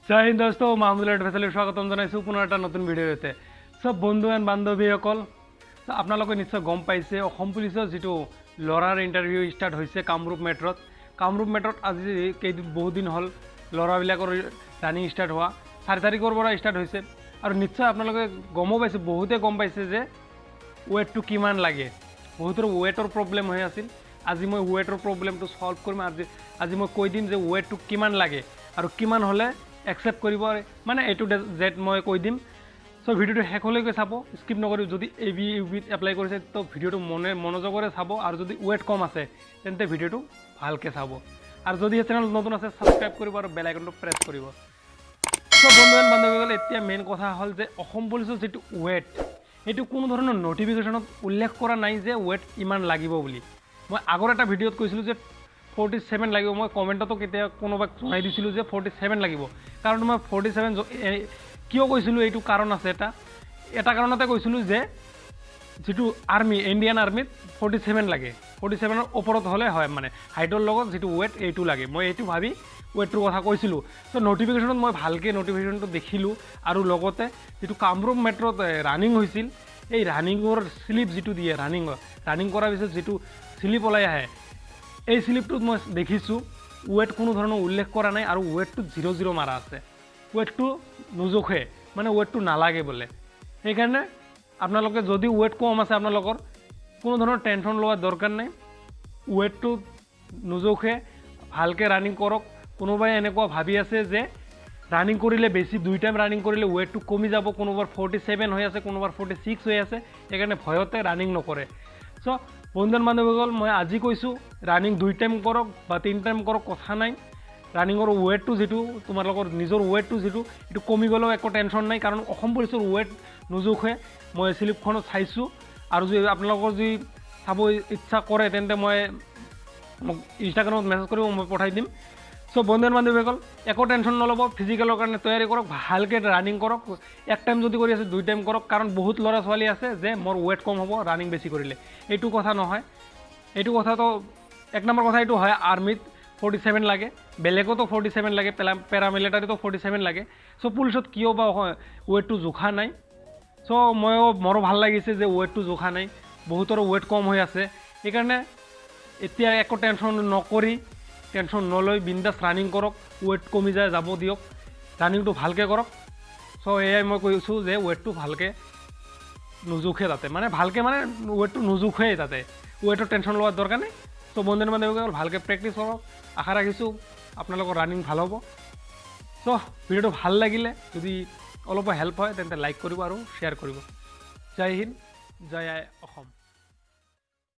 জয় হিন্দ দোস্ত মাহমুদুল ফেচেলিৰ স্বাগতম জনাইছোঁ পুনৰ এটা নতুন ভিডিঅ'তে। সব বন্ধু এণ্ড বান্ধৱীসকল, আপোনালোকে নিশ্চয় গম পাইছে অসম পুলিচৰ যিটো ল'ৰাৰ ইণ্টাৰভিউ ষ্টাৰ্ট হৈছে কামৰূপ মেট্ৰত আজি বহুত দিন হ'ল ল'ৰাবিলাকৰ ৰানিং ষ্টাৰ্ট হোৱা 4 তাৰিখৰ পৰা ষ্টাৰ্ট হৈছে। আৰু নিশ্চয় আপোনালোকে গমো পাইছে, বহুতে গম পাইছে যে ৱেটটো কিমান লাগে। বহুতৰ ৱেটৰ প্ৰব্লেম হৈ আছিল। আজি মই ৱেটৰ প্ৰব্লেমটো সলভ কৰিম। আজি মই কৈ দিম যে ৱেটটো কিমান লাগে আৰু কিমান হ'লে একসেপ্ট কৰিব, মানে A to Z মই কৈ দিম। সো ভিডিওটো শেষলৈকে চাব, স্কিপ নকৰি। যদি এবি ইউবিত এপ্লাই কৰিছে তো ভিডিওটো মনোযোগেৰে চাব, আৰু যদি ৱেট কম আছে তেন্তে ভিডিওটো ভালকৈ চাব। আৰু যদি চেনেল নতুন আছে সাবস্ক্ৰাইব কৰিব আৰু বেল আইকনটো প্ৰেছ কৰিব। সো বন্ধু এণ্ড বান্ধৱীসকল, এতিয়া মেইন কথা হ'ল যে অসম পুলিচৰ যিটো ৱেট, সেইটো কোনো ধৰণৰ নটিফিকেশ্যনত উল্লেখ কৰা নাই যে ৱেট ইমান লাগিব বুলি। মই আগৰ এটা ভিডিঅ'ত কৈছিলোঁ যে 47 লাগিব। মই কমেণ্টতো কেতিয়া কোনোবাক জনাই দিছিলোঁ যে 47 লাগিব। কাৰণ মই 47 কিয় কৈছিলোঁ, এইটো কাৰণ আছে। এটা কাৰণতে কৈছিলোঁ যে যিটো আৰ্মি, ইণ্ডিয়ান আৰ্মিত 47 লাগে। 47ৰ ওপৰত হ'লে হয়, মানে হাইটৰ লগত যিটো ৱেট এইটো লাগে। মই এইটো ভাবি ৱেটটোৰ কথা কৈছিলোঁ। তো নটিফিকেশ্যনত মই ভালকৈ নটিফিকেশ্যনটো দেখিলোঁ, আৰু লগতে যিটো কামৰূপ মেট্ৰত ৰানিং হৈছিল, এই ৰানিঙৰ শ্লিপ যিটো দিয়ে, ৰানিং কৰাৰ পিছত যিটো শ্লিপ ওলাই আহে, এই শ্লিপটোত মই দেখিছোঁ ৱেট কোনো ধৰণৰ উল্লেখ কৰা নাই, আৰু ৱেটটো 00 মাৰা আছে। ৱেটটো নোজোখে, মানে ৱেটটো নালাগে বোলে। সেইকাৰণে আপোনালোকে যদি ৱেট কম আছে আপোনালোকৰ কোনো ধৰণৰ টেনশ্যন লোৱাৰ দৰকাৰ নাই। ৱেটটো নোজোখে, ভালকৈ ৰানিং কৰক। কোনোবাই এনেকুৱা ভাবি আছে যে ৰানিং কৰিলে বেছি, 2 টাইম ৰানিং কৰিলে ৱেটটো কমি যাব। কোনোবাৰ 47 হৈ আছে, কোনোবাৰ 46 হৈ আছে, সেইকাৰণে ভয়তে ৰানিং নকৰে। চ' বন্ধু বান্ধৱীসকল, মই আজি কৈছোঁ ৰানিং 2 টাইম কৰক বা 3 টাইম কৰক, কথা নাই। ৰানিঙৰ ৱেটটো যিটো, তোমালোকৰ নিজৰ ৱেটটো যিটো, এইটো কমি গ'লেও একো টেনশ্যন নাই, কাৰণ অসম পুলিচৰ ৱেট নোজোখে। মই শ্লিপখনত চাইছোঁ, আৰু যদি আপোনালোকৰ যদি চাব ইচ্ছা কৰে তেন্তে মই মোক ইনষ্টাগ্ৰামত মেছেজ কৰিব, মই পঠাই দিম। চ' বন্ধু বান্ধৱীসকল, একো টেনশ্যন নল'ব। ফিজিকেলৰ কাৰণে তৈয়াৰী কৰক, ভালকৈ ৰানিং কৰক। 1 টাইম যদি কৰি আছে 2 টাইম কৰক, কাৰণ বহুত ল'ৰা ছোৱালী আছে যে মোৰ ৱেট কম হ'ব ৰানিং বেছি কৰিলে। এইটো কথা নহয়। এইটো কথাটো 1 নম্বৰ কথা এইটো হয়, আৰ্মিত 47 লাগে, বেলেগতো 47 লাগে, পেৰামিলিটাৰীতো 47 লাগে। চ' পুলিচত কিয় বা ৱেটটো জোখা নাই। চ' মোৰো ভাল লাগিছে যে ৱেটটো জোখা নাই, বহুতৰো ৱেট কম হৈ আছে। সেইকাৰণে এতিয়া একো টেনশ্যন নকৰি, টেনশ্যন নলৈ বিন্দাছ ৰানিং কৰক। ৱেট কমি যায় যাব দিয়ক, ৰানিংটো ভালকৈ কৰক। চ' এয়াই মই কৈছোঁ যে ৱেটটো ভালকৈ নোজোখে তাতে, মানে ভালকৈ মানে ৱেটটো নোজোখেই তাতে, ৱেটৰ টেনশ্যন লোৱাৰ দৰকাৰ নাই। চ' বন্ধু বান্ধৱীসকল, ভালকৈ প্ৰেক্টিছ কৰক। আশা ৰাখিছোঁ আপোনালোকৰ ৰানিং ভাল হ'ব। চ' ভিডিঅ'টো ভাল লাগিলে যদি অলপ হেল্প হয় তেন্তে লাইক কৰিব আৰু শ্বেয়াৰ কৰিব। জয় হিন্দ, জয় অসম।